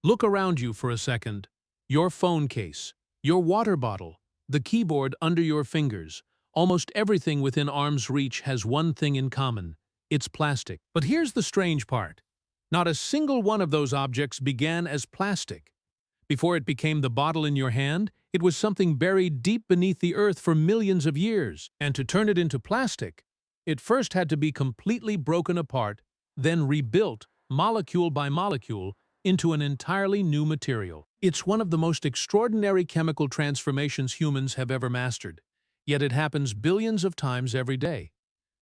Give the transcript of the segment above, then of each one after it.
Look around you for a second. Your phone case, your water bottle, the keyboard under your fingers, almost everything within arm's reach has one thing in common. It's plastic. But here's the strange part. Not a single one of those objects began as plastic. Before it became the bottle in your hand, it was something buried deep beneath the earth for millions of years. And to turn it into plastic, it first had to be completely broken apart, then rebuilt, molecule by molecule, into an entirely new material. It's one of the most extraordinary chemical transformations humans have ever mastered, yet it happens billions of times every day.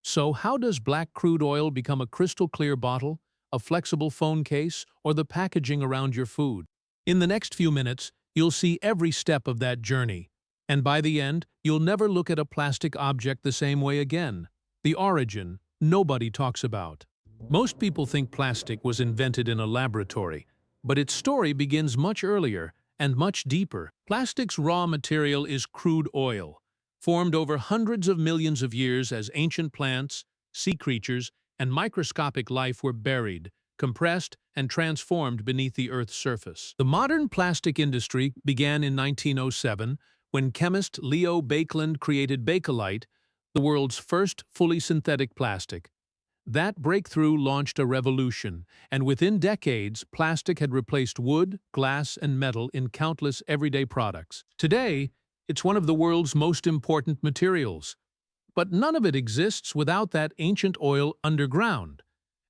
So how does black crude oil become a crystal-clear bottle, a flexible phone case, or the packaging around your food? In the next few minutes, you'll see every step of that journey, and by the end, you'll never look at a plastic object the same way again. The origin, nobody talks about. Most people think plastic was invented in a laboratory, but its story begins much earlier and much deeper. Plastic's raw material is crude oil, formed over hundreds of millions of years as ancient plants, sea creatures, and microscopic life were buried, compressed, and transformed beneath the Earth's surface. The modern plastic industry began in 1907 when chemist Leo Baekeland created Bakelite, the world's first fully synthetic plastic. That breakthrough launched a revolution, and within decades, plastic had replaced wood, glass, and metal in countless everyday products. Today, it's one of the world's most important materials. But none of it exists without that ancient oil underground.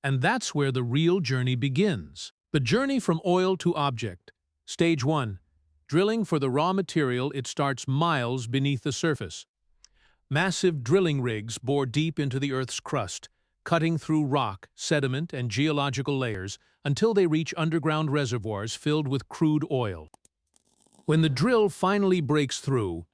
And that's where the real journey begins. The journey from oil to object. Stage 1. Drilling for the raw material. It starts miles beneath the surface. Massive drilling rigs bore deep into the Earth's crust, cutting through rock, sediment, and geological layers until they reach underground reservoirs filled with crude oil. When the drill finally breaks through,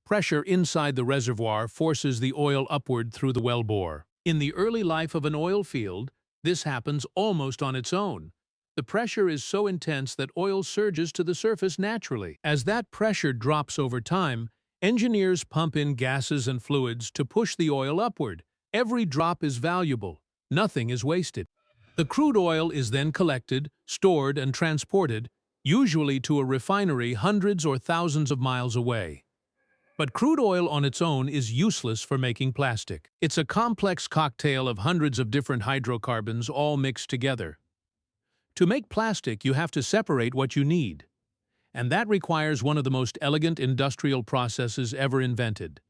pressure inside the reservoir forces the oil upward through the wellbore. In the early life of an oil field, this happens almost on its own. The pressure is so intense that oil surges to the surface naturally. As that pressure drops over time, engineers pump in gases and fluids to push the oil upward. Every drop is valuable. Nothing is wasted. The crude oil is then collected, stored, and transported, usually to a refinery hundreds or thousands of miles away. But crude oil on its own is useless for making plastic. It's a complex cocktail of hundreds of different hydrocarbons all mixed together. To make plastic, you have to separate what you need. And that requires one of the most elegant industrial processes ever invented.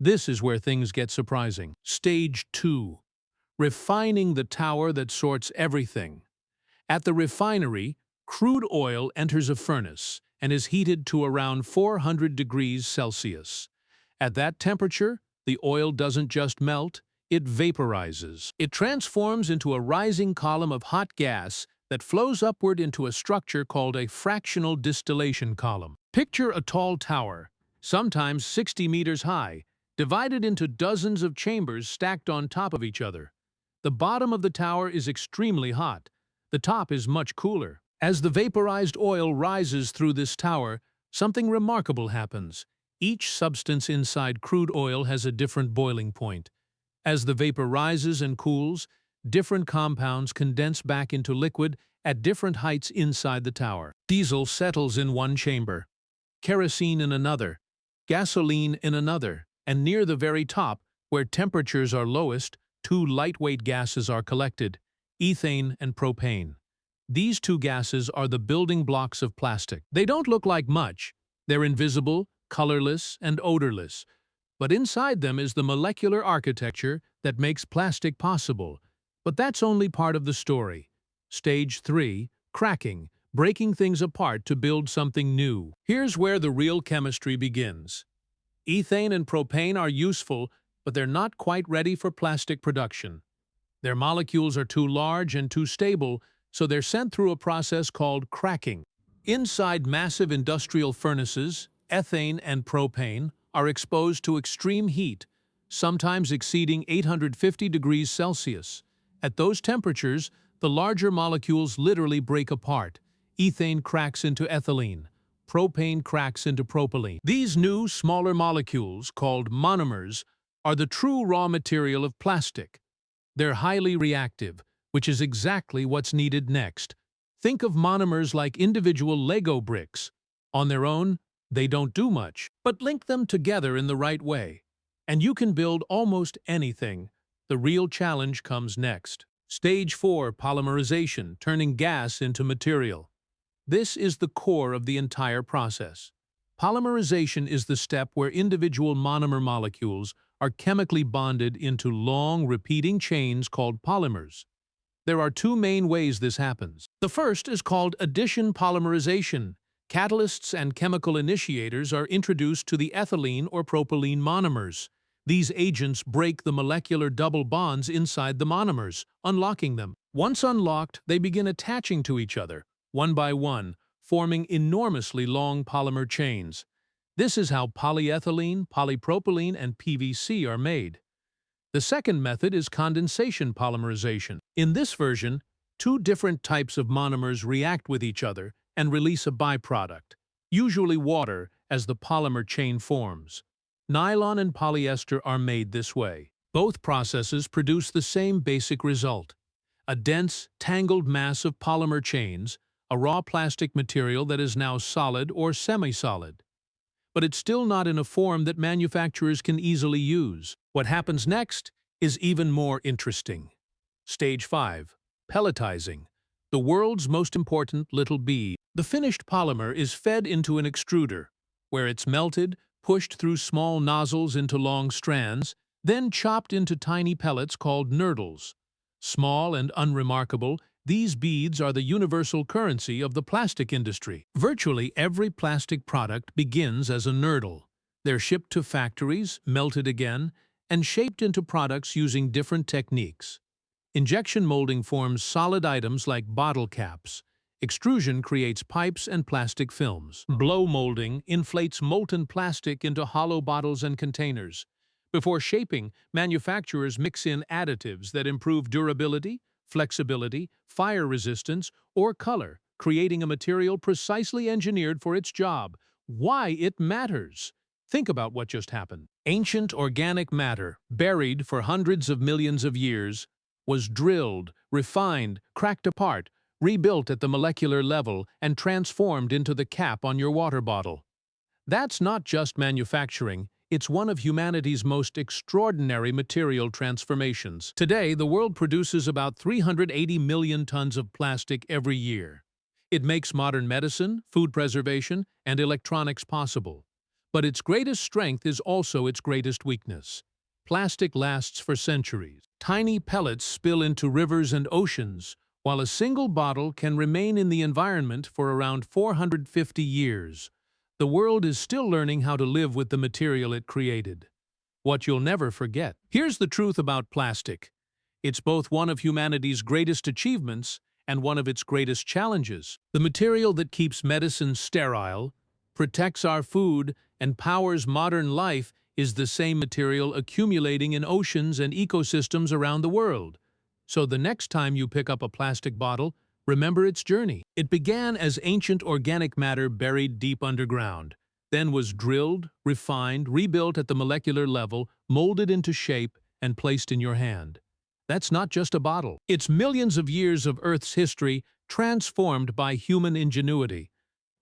This is where things get surprising. Stage 2. Refining the tower that sorts everything. At the refinery, crude oil enters a furnace and is heated to around 400 degrees Celsius. At that temperature, the oil doesn't just melt, it vaporizes. It transforms into a rising column of hot gas that flows upward into a structure called a fractional distillation column. Picture a tall tower, sometimes 60 meters high, divided into dozens of chambers stacked on top of each other. The bottom of the tower is extremely hot. The top is much cooler. As the vaporized oil rises through this tower, something remarkable happens. Each substance inside crude oil has a different boiling point. As the vapor rises and cools, different compounds condense back into liquid at different heights inside the tower. Diesel settles in one chamber, kerosene in another, gasoline in another, and near the very top, where temperatures are lowest, two lightweight gases are collected, ethane and propane. These two gases are the building blocks of plastic. They don't look like much. They're invisible, colorless, and odorless. But inside them is the molecular architecture that makes plastic possible. But that's only part of the story. Stage 3, cracking, breaking things apart to build something new. Here's where the real chemistry begins. Ethane and propane are useful, but they're not quite ready for plastic production. Their molecules are too large and too stable, so they're sent through a process called cracking. Inside massive industrial furnaces, ethane and propane are exposed to extreme heat, sometimes exceeding 850 degrees Celsius. At those temperatures, the larger molecules literally break apart. Ethane cracks into ethylene. Propane cracks into propylene. These new, smaller molecules, called monomers, are the true raw material of plastic. They're highly reactive, which is exactly what's needed next. Think of monomers like individual Lego bricks. On their own, they don't do much, but link them together in the right way, and you can build almost anything. The real challenge comes next. Stage 4, polymerization, turning gas into material. This is the core of the entire process. Polymerization is the step where individual monomer molecules are chemically bonded into long, repeating chains called polymers. There are two main ways this happens. The first is called addition polymerization. Catalysts and chemical initiators are introduced to the ethylene or propylene monomers. These agents break the molecular double bonds inside the monomers, unlocking them. Once unlocked, they begin attaching to each other, one by one, forming enormously long polymer chains. This is how polyethylene, polypropylene, and PVC are made. The second method is condensation polymerization. In this version, two different types of monomers react with each other and release a byproduct, usually water, as the polymer chain forms. Nylon and polyester are made this way. Both processes produce the same basic result: a dense, tangled mass of polymer chains, a raw plastic material that is now solid or semi-solid. But it's still not in a form that manufacturers can easily use. What happens next is even more interesting. Stage 5. Pelletizing. The world's most important little bee. The finished polymer is fed into an extruder, where it's melted, pushed through small nozzles into long strands, then chopped into tiny pellets called nurdles. Small and unremarkable, these beads are the universal currency of the plastic industry. Virtually every plastic product begins as a nurdle. They're shipped to factories, melted again, and shaped into products using different techniques. Injection molding forms solid items like bottle caps. Extrusion creates pipes and plastic films. Blow molding inflates molten plastic into hollow bottles and containers. Before shaping, manufacturers mix in additives that improve durability, flexibility, fire resistance, or color, creating a material precisely engineered for its job. Why it matters? Think about what just happened. Ancient organic matter, buried for hundreds of millions of years, was drilled, refined, cracked apart, rebuilt at the molecular level, and transformed into the cap on your water bottle. That's not just manufacturing, it's one of humanity's most extraordinary material transformations. Today, the world produces about 380 million tons of plastic every year. It makes modern medicine, food preservation, and electronics possible. But its greatest strength is also its greatest weakness. Plastic lasts for centuries. Tiny pellets spill into rivers and oceans, while a single bottle can remain in the environment for around 450 years. The world is still learning how to live with the material it created. What you'll never forget. Here's the truth about plastic. It's both one of humanity's greatest achievements and one of its greatest challenges. The material that keeps medicine sterile, protects our food, and powers modern life is the same material accumulating in oceans and ecosystems around the world. So the next time you pick up a plastic bottle, remember its journey. It began as ancient organic matter buried deep underground, then was drilled, refined, rebuilt at the molecular level, molded into shape, and placed in your hand. That's not just a bottle. It's millions of years of Earth's history transformed by human ingenuity.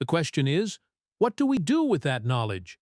The question is, what do we do with that knowledge?